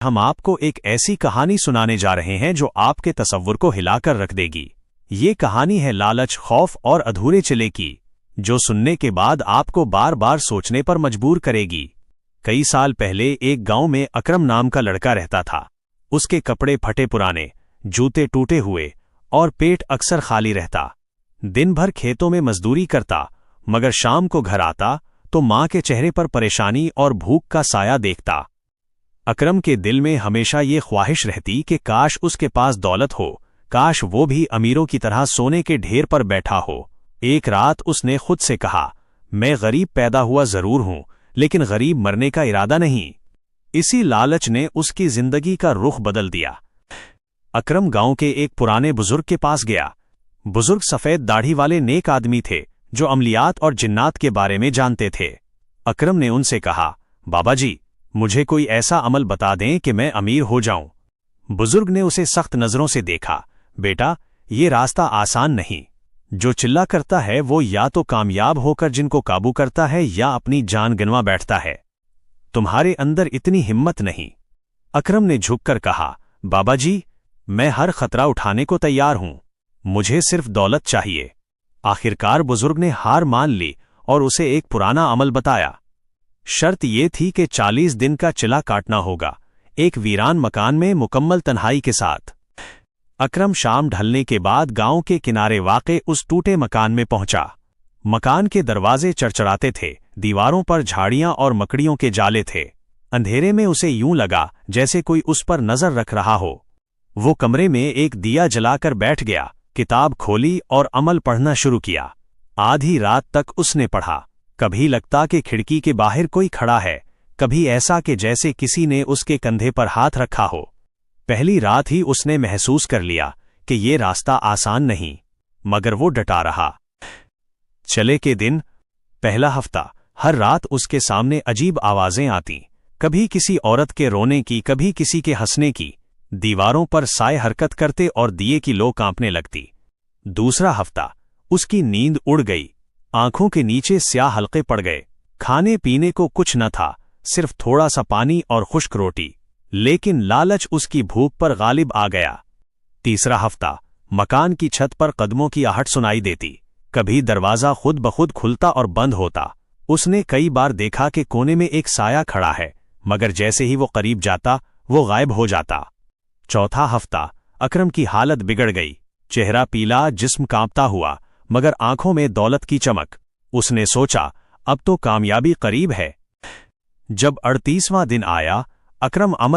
ہم آپ کو ایک ایسی کہانی سنانے جا رہے ہیں جو آپ کے تصور کو ہلا کر رکھ دے گی۔ یہ کہانی ہے لالچ، خوف اور ادھورے چلے کی، جو سننے کے بعد آپ کو بار بار سوچنے پر مجبور کرے گی۔ کئی سال پہلے ایک گاؤں میں اکرم نام کا لڑکا رہتا تھا۔ اس کے کپڑے پھٹے پرانے، جوتے ٹوٹے ہوئے اور پیٹ اکثر خالی رہتا۔ دن بھر کھیتوں میں مزدوری کرتا، مگر شام کو گھر آتا تو ماں کے چہرے پر پریشانی اور بھوک کا سایہ دیکھتا۔ اکرم کے دل میں ہمیشہ یہ خواہش رہتی کہ کاش اس کے پاس دولت ہو، کاش وہ بھی امیروں کی طرح سونے کے ڈھیر پر بیٹھا ہو۔ ایک رات اس نے خود سے کہا، میں غریب پیدا ہوا ضرور ہوں، لیکن غریب مرنے کا ارادہ نہیں۔ اسی لالچ نے اس کی زندگی کا رخ بدل دیا۔ اکرم گاؤں کے ایک پرانے بزرگ کے پاس گیا۔ بزرگ سفید داڑھی والے نیک آدمی تھے جو عملیات اور جنات کے بارے میں جانتے تھے۔ اکرم نے ان سے کہا، بابا جی، مجھے کوئی ایسا عمل بتا دیں کہ میں امیر ہو جاؤں۔ بزرگ نے اسے سخت نظروں سے دیکھا، بیٹا، یہ راستہ آسان نہیں۔ جو چلا کرتا ہے وہ یا تو کامیاب ہو کر جن کو قابو کرتا ہے یا اپنی جان گنوا بیٹھتا ہے۔ تمہارے اندر اتنی ہمت نہیں۔ اکرم نے جھک کر کہا، بابا جی، میں ہر خطرہ اٹھانے کو تیار ہوں، مجھے صرف دولت چاہیے۔ آخرکار بزرگ نے ہار مان لی اور اسے ایک پرانا عمل بتایا۔ شرط یہ تھی کہ 40 دن کا چلا کاٹنا ہوگا، ایک ویران مکان میں مکمل تنہائی کے ساتھ۔ اکرم شام ڈھلنے کے بعد گاؤں کے کنارے واقع اس ٹوٹے مکان میں پہنچا۔ مکان کے دروازے چڑچڑاتے تھے، دیواروں پر جھاڑیاں اور مکڑیوں کے جالے تھے۔ اندھیرے میں اسے یوں لگا جیسے کوئی اس پر نظر رکھ رہا ہو۔ وہ کمرے میں ایک دیا جلا کر بیٹھ گیا، کتاب کھولی اور عمل پڑھنا شروع کیا۔ آدھی رات تک اس نے پڑھا۔ کبھی لگتا کہ کھڑکی کے باہر کوئی کھڑا ہے، کبھی ایسا کہ جیسے کسی نے اس کے کندھے پر ہاتھ رکھا ہو۔ پہلی رات ہی اس نے محسوس کر لیا کہ یہ راستہ آسان نہیں، مگر وہ ڈٹا رہا۔ چلے کے دن، پہلا ہفتہ، ہر رات اس کے سامنے عجیب آوازیں آتیں، کبھی کسی عورت کے رونے کی، کبھی کسی کے ہنسنے کی۔ دیواروں پر سائے حرکت کرتے اور دیے کی لو کانپنے لگتی۔ دوسرا ہفتہ، اس کی نیند اڑ گئی، آنکھوں کے نیچے سیاہ حلقے پڑ گئے۔ کھانے پینے کو کچھ نہ تھا، صرف تھوڑا سا پانی اور خشک روٹی، لیکن لالچ اس کی بھوک پر غالب آ گیا۔ تیسرا ہفتہ، مکان کی چھت پر قدموں کی آہٹ سنائی دیتی، کبھی دروازہ خود بخود کھلتا اور بند ہوتا۔ اس نے کئی بار دیکھا کہ کونے میں ایک سایہ کھڑا ہے، مگر جیسے ہی وہ قریب جاتا، وہ غائب ہو جاتا۔ چوتھا ہفتہ، اکرم کی حالت بگڑ گئی، چہرہ پیلا، جسم کانپتا ہوا، مگر آنکھوں میں دولت کی چمک۔ اس نے سوچا، اب تو کامیابی قریب ہے۔ جب 38واں دن آیا، اکرم عمل